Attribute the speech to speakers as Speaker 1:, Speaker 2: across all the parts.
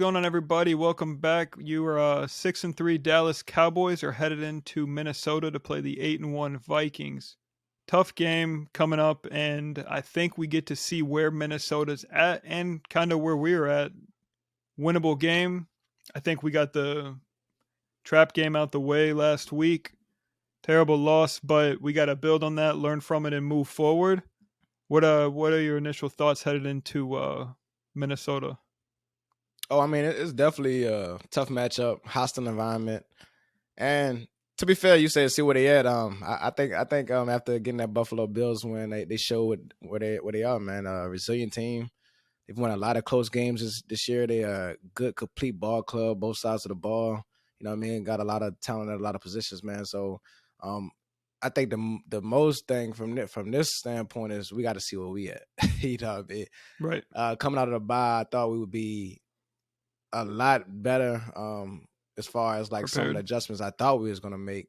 Speaker 1: going on, everybody? Welcome back. You are 6-3 Dallas Cowboys are headed into Minnesota to play the 8-1 Vikings. Tough game coming up, and I think we get to see where Minnesota's at and kind of where we're at. Winnable game. I think we got the trap game out the way last week. Terrible loss, but we got to build on that, learn from it, and move forward. What are your initial thoughts headed into Minnesota?
Speaker 2: Oh, I mean, it's definitely a tough matchup, hostile environment, and to be fair, you said see where they at. I think after getting that Buffalo Bills win, they showed where they are, man. Resilient team. They've won a lot of close games this year. They are a good, complete ball club, both sides of the ball. You know what I mean? Got a lot of talent at a lot of positions, man. So, um, I think the most thing from this standpoint is we got to see where we at. you know what I mean?
Speaker 1: Right.
Speaker 2: Coming out of the bye, I thought we would be a lot better as far as like some of the
Speaker 1: Prepared.
Speaker 2: adjustments I thought we was gonna make.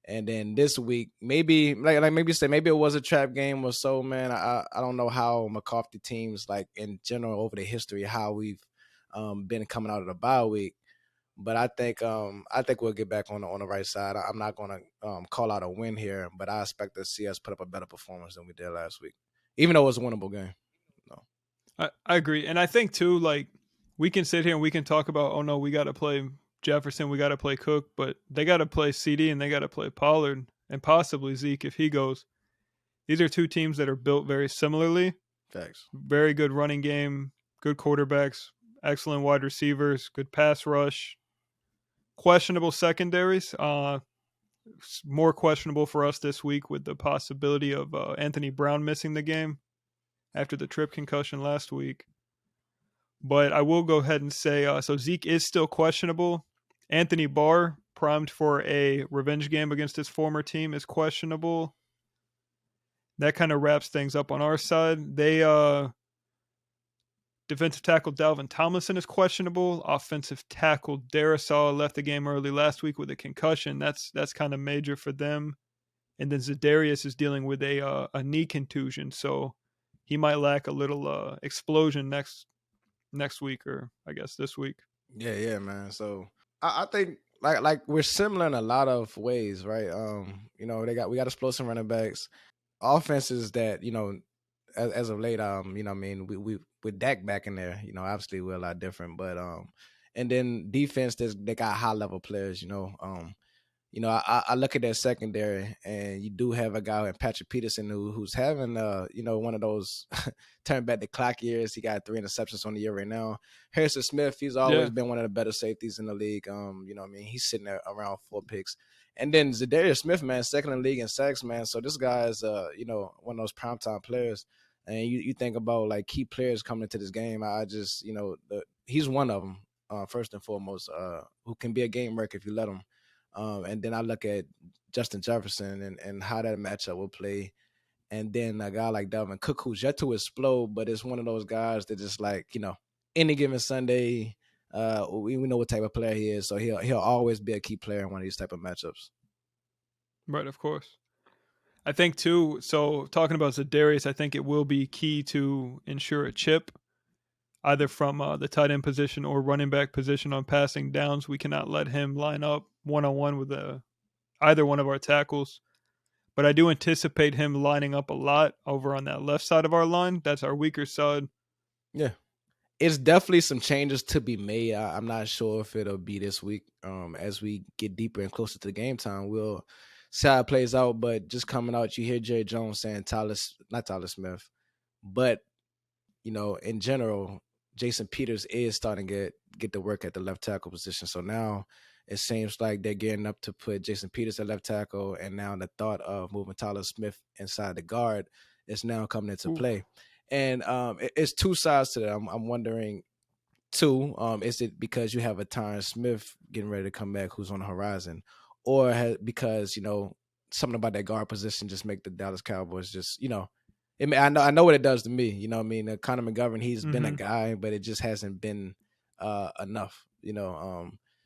Speaker 2: And then this week, maybe like maybe say maybe it was a trap game or so, man. I don't know how McCarthy teams like in general over the history how we've been coming out of the bye week. But I think we'll get back on the right side. I'm not gonna call out a win here, but I expect to see us put up a better performance than we did last week, even though it was a winnable game. No.
Speaker 1: I agree. And I think too, like, we can sit here and we can talk about, oh no, we gotta play Jefferson, we gotta play Cook, but they gotta play CD and they gotta play Pollard and possibly Zeke if he goes. These are two teams that are built very similarly.
Speaker 2: Facts.
Speaker 1: Very good running game, good quarterbacks, excellent wide receivers, good pass rush, questionable secondaries. More questionable for us this week with the possibility of Anthony Brown missing the game after the trip concussion last week. But I will go ahead and say so Zeke is still questionable. Anthony Barr, primed for a revenge game against his former team, is questionable. That kind of wraps things up on our side. Defensive tackle Dalvin Tomlinson is questionable. Offensive tackle Darisaw left the game early last week with a concussion. That's kind of major for them. And then Za'Darius is dealing with a knee contusion, so he might lack a little explosion next week, or I guess this week.
Speaker 2: Yeah, man. So I think like we're similar in a lot of ways, right? We got explosive running backs, offenses that as of late, I mean, we with Dak back in there, obviously we're a lot different, but and then defense, they got high level players, I look at that secondary, and you do have a guy in Patrick Peterson who's having one of those turn back the clock years. He got 3 interceptions on the year right now. Harrison Smith, he's always
Speaker 1: Yeah,
Speaker 2: been one of the better safeties in the league. I mean, he's sitting there around 4 picks. And then Za'Darius Smith, man, second in the league in sacks, man. So this guy is one of those primetime players. And you think about like key players coming into this game. I just he's one of them first and foremost, who can be a game wrecker if you let him. And then I look at Justin Jefferson and how that matchup will play. And then a guy like Dalvin Cook, who's yet to explode, but it's one of those guys that just like, any given Sunday, we know what type of player he is. So he'll always be a key player in one of these type of matchups.
Speaker 1: right, of course. I think too, so talking about Za'Darius, I think it will be key to ensure a chip, either from the tight end position or running back position on passing downs. We cannot let him line up one-on-one with either one of our tackles. But I do anticipate him lining up a lot over on that left side of our line. That's our weaker side.
Speaker 2: Yeah. It's definitely some changes to be made. I'm not sure if it'll be this week. As we get deeper and closer to the game time, we'll see how it plays out. But just coming out, you hear Jerry Jones saying not Tyler Smith, but in general, Jason Peters is starting to get the work at the left tackle position. So now it seems like they're getting up to put Jason Peters at left tackle, and now the thought of moving Tyler Smith inside the guard is now coming into
Speaker 1: Ooh.
Speaker 2: play. And it's two sides to that. I'm wondering, too, is it because you have a Tyron Smith getting ready to come back who's on the horizon, or because something about that guard position just make the Dallas Cowboys just I know what it does to me. You know what I mean? Connor McGovern, he's been a
Speaker 1: Mm-hmm.
Speaker 2: guy, but it just hasn't been enough.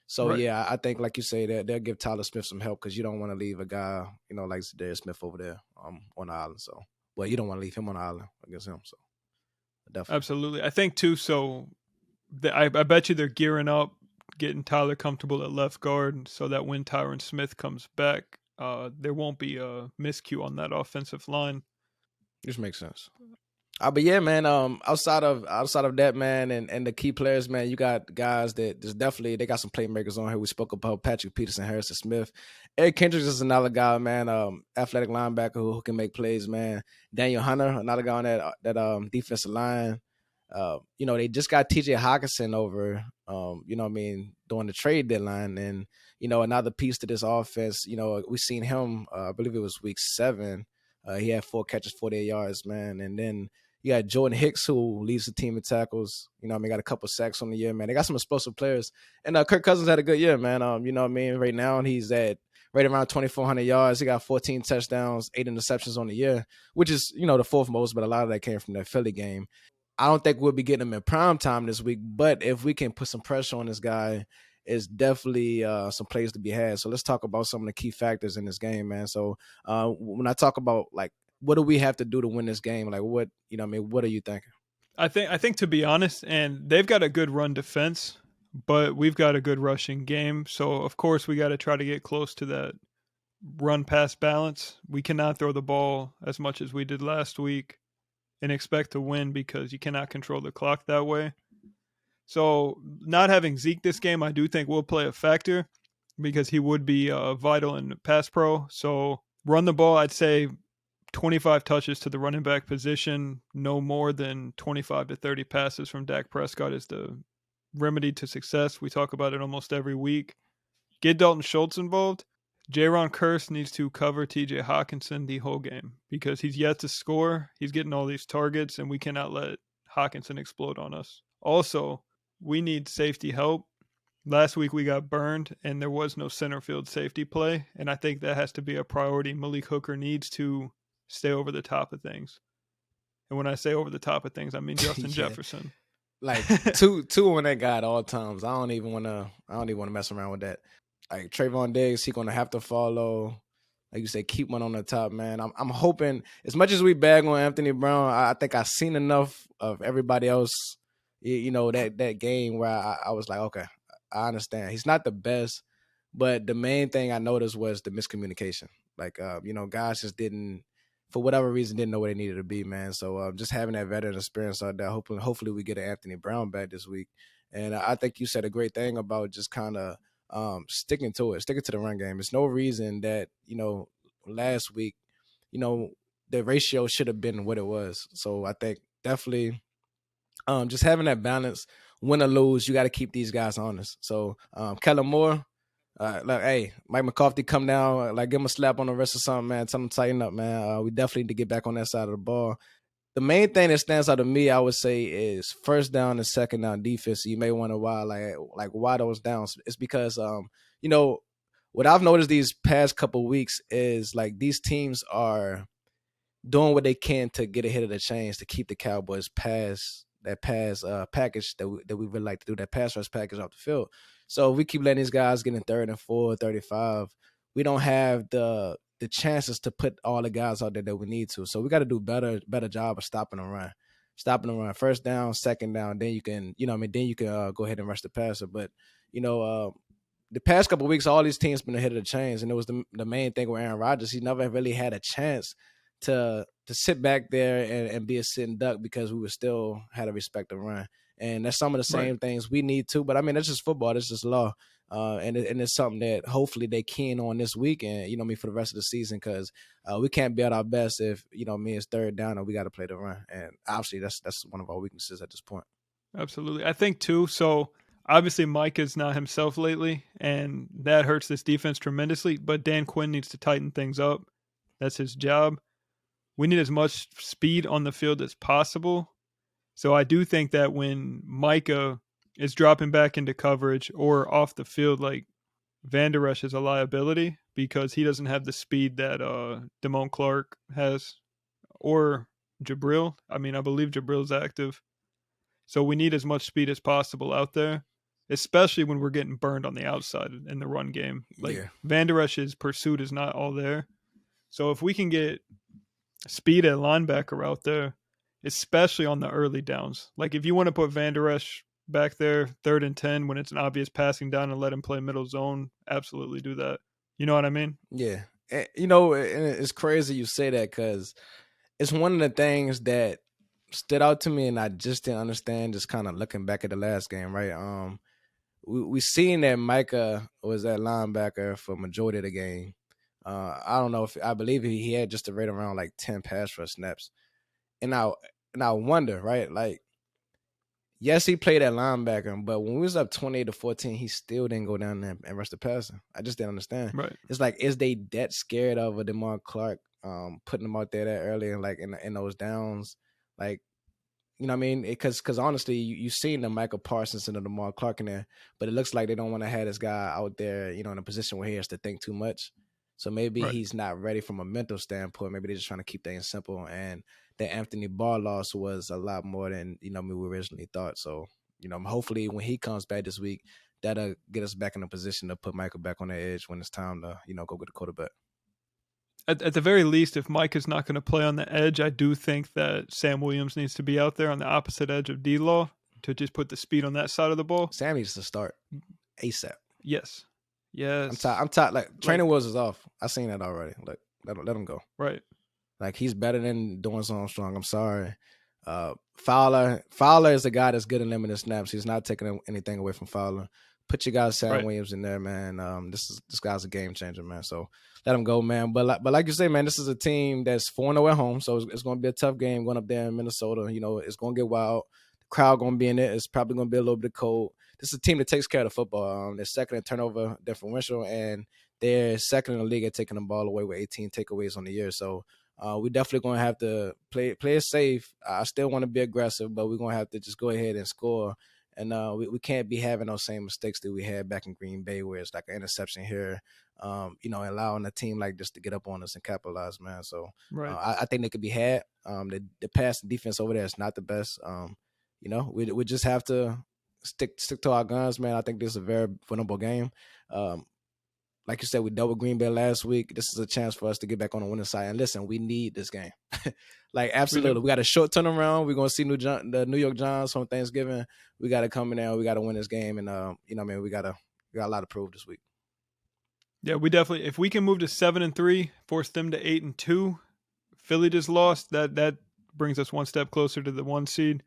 Speaker 2: So
Speaker 1: Right.
Speaker 2: yeah, I think like you say that they'll give Tyler Smith some help because you don't want to leave a guy like Darius Smith over there on the island. So well, you don't want to leave him on the island against him. So definitely.
Speaker 1: Absolutely. I think too, so I bet you they're gearing up, getting Tyler comfortable at left guard, so that when Tyron Smith comes back, there won't be a miscue on that offensive line.
Speaker 2: This makes sense. But yeah, man. Outside of that, man, and the key players, man, you got guys that there's definitely they got some playmakers on here. We spoke about Patrick Peterson, Harrison Smith, Eric Kendricks is another guy, man. Athletic linebacker who can make plays, man. Daniel Hunter, another guy on that defensive line. They just got T.J. Hawkinson over, what I mean, during the trade deadline, and another piece to this offense. We seen him. I believe it was week 7. He had 4 catches, 48 yards, man, and then you got Jordan Hicks, who leads the team in tackles. Got a couple sacks on the year, man. They got some explosive players. And Kirk Cousins had a good year, man. Right now he's at right around 2,400 yards. He got 14 touchdowns, 8 interceptions on the year, which is, the fourth most, but a lot of that came from that Philly game. I don't think we'll be getting him in prime time this week, but if we can put some pressure on this guy, it's definitely some plays to be had. So let's talk about some of the key factors in this game, man. So when I talk about, like, what do we have to do to win this game? Like, what are you thinking?
Speaker 1: I think to be honest, and they've got a good run defense, but we've got a good rushing game. So of course we got to try to get close to that run pass balance. We cannot throw the ball as much as we did last week and expect to win because you cannot control the clock that way. So not having Zeke this game, I do think will play a factor because he would be vital in pass pro. So run the ball, I'd say 25 touches to the running back position, no more than 25 to 30 passes from Dak Prescott is the remedy to success. We talk about it almost every week. Get Dalton Schultz involved. Jaron Kearse needs to cover TJ Hawkinson the whole game because he's yet to score. He's getting all these targets, and we cannot let Hawkinson explode on us. Also, we need safety help. Last week we got burned, and there was no center field safety play, and I think that has to be a priority. Malik Hooker needs to stay over the top of things. And when I say over the top of things, I mean Justin
Speaker 2: Yeah.
Speaker 1: Jefferson.
Speaker 2: Like two on that guy at all times. I don't even want to mess around with that. Like Trayvon Diggs, he gonna have to follow. Like you said, keep one on the top, man. I'm hoping, as much as we bag on Anthony Brown, I think I've seen enough of everybody else. That game where I was like, okay, I understand. He's not the best, but the main thing I noticed was the miscommunication. Like, guys just didn't, for whatever reason, didn't know where they needed to be, man. So just having that veteran experience out there, hopefully we get an Anthony Brown back this week. And I think you said a great thing about just kind of sticking to the run game. There's no reason that, last week, the ratio should have been what it was. So I think definitely just having that balance, win or lose, you got to keep these guys honest. So Kellen Moore, hey, Mike McCarthy, come down, give him a slap on the wrist or something, man. Tell him to tighten up, man. We definitely need to get back on that side of the ball. The main thing that stands out to me, I would say, is first down and second down defense. You may wonder why, why those downs. It's because, what I've noticed these past couple weeks is like these teams are doing what they can to get ahead of the chains to keep the Cowboys pass package that we really like to do, that pass rush package off the field. So if we keep letting these guys get in 3rd and 4, 35, we don't have the chances to put all the guys out there that we need to. So we got to do better job of stopping the run. First down, second down, then you can, then you can go ahead and rush the passer. But, the past couple of weeks, all these teams been ahead of the chains, and it was the main thing with Aaron Rodgers. He never really had a chance to sit back there and be a sitting duck because we would still had to respect the run. And that's some of the same things we need to. But, I mean, that's just football. That's just law. And it's something that hopefully they keen on this weekend, for the rest of the season, because we can't be at our best if, it's 3rd down and we got to play the run. And obviously that's one of our weaknesses at this point.
Speaker 1: Absolutely. I think, too, so obviously Mike is not himself lately, and that hurts this defense tremendously, but Dan Quinn needs to tighten things up. That's his job. We need as much speed on the field as possible. So I do think that when Micah is dropping back into coverage or off the field, like Van Der Esch is a liability because he doesn't have the speed that Damone Clark has, or Jabril. I mean, I believe Jabril's active. So we need as much speed as possible out there, especially when we're getting burned on the outside in the run game. Van Der Esch's pursuit is not all there. So if we can get speed at linebacker out there, especially on the early downs, like if you want to put Van Der Esch back there, 3rd and 10, when it's an obvious passing down and let him play middle zone, absolutely do that. You know what I mean?
Speaker 2: Yeah. And it's crazy you say that because it's one of the things that stood out to me and I just didn't understand just kind of looking back at the last game, right? We seen that Micah was that linebacker for majority of the game. I don't know if I believe he had just a rate around like 10 pass rush snaps. And I wonder, right? Like, yes, he played at linebacker, but when we was up 28-14, he still didn't go down there and rush the passer. I just didn't understand.
Speaker 1: Right.
Speaker 2: It's like, is they that scared of a DeMar Clark putting him out there that early and like in those downs? Like, you know what I mean? Because honestly, you've seen the Michael Parsons and the DeMar Clark in there, but it looks like they don't want to have this guy out there, in a position where he has to think too much. So maybe
Speaker 1: Right.
Speaker 2: he's not ready from a mental standpoint. Maybe they're just trying to keep things simple. And that Anthony Barr loss was a lot more than we originally thought. So hopefully when he comes back this week, that'll get us back in a position to put Michael back on the edge when it's time to go get the quarterback.
Speaker 1: At the very least, if Mike is not going to play on the edge, I do think that Sam Williams needs to be out there on the opposite edge of D-Law to just put the speed on that side of the ball.
Speaker 2: Sam needs to start ASAP.
Speaker 1: Yes. Yes.
Speaker 2: I'm tired. Like training wheels is off. I seen that already. Like let him go.
Speaker 1: Right.
Speaker 2: Like he's better than Dorrance Armstrong. I'm sorry. Fowler is a guy that's good in limited snaps. He's not taking anything away from Fowler. Put your guy Sam Williams in there, man. This guy's a game changer, man. So let him go, man. But like you say, man, this is a team that's 4-0 at home, so it's going to be a tough game going up there in Minnesota. It's going to get wild. The crowd going to be in it. It's probably going to be a little bit cold. This is a team that takes care of the football. They're second in turnover differential, and they're second in the league at taking the ball away with 18 takeaways on the year. So we definitely going to have to play it safe. I still want to be aggressive, but we're going to have to just go ahead and score. And we can't be having those same mistakes that we had back in Green Bay, where it's like an interception here, allowing a team like this to get up on us and capitalize, man. So I think they could be had. The pass and defense over there is not the best. We just have to stick to our guns, man. I think this is a very winnable game. Like you said, we dealt with Green Bay last week. This is a chance for us to get back on the winning side. And listen, we need this game. Like, absolutely. We got a short turnaround. We're going to see the New York Giants on Thanksgiving. We got to come in there. We got to win this game. And, we got a lot to prove this week.
Speaker 1: Yeah, we definitely, if we can move to 7-3, force them to 8-2, Philly just lost, that brings us one step closer to the 1 seed.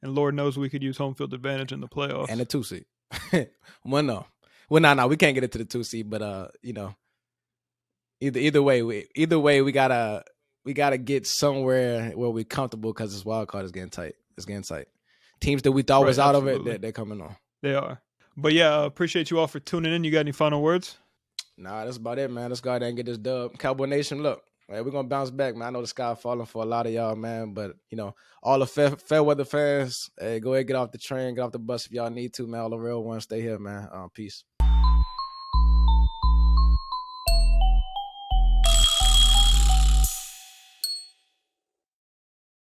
Speaker 1: And Lord knows we could use home field advantage in the playoffs.
Speaker 2: And the 2 seed. Well, no. Well, no, we can't get it to the 2 seed, but either way, we gotta get somewhere where we're comfortable because this wild card is getting tight. It's getting tight. Teams that we thought was out of it, they're coming on.
Speaker 1: They are. But yeah, appreciate you all for tuning in. You got any final words?
Speaker 2: Nah, that's about it, man. Let's go ahead and get this dub. Cowboy Nation, look, man, we're gonna bounce back, man. I know the sky falling for a lot of y'all, man, but all the fair weather fans, hey, go ahead, get off the train, get off the bus if y'all need to, man. All the real ones, stay here, man. Peace.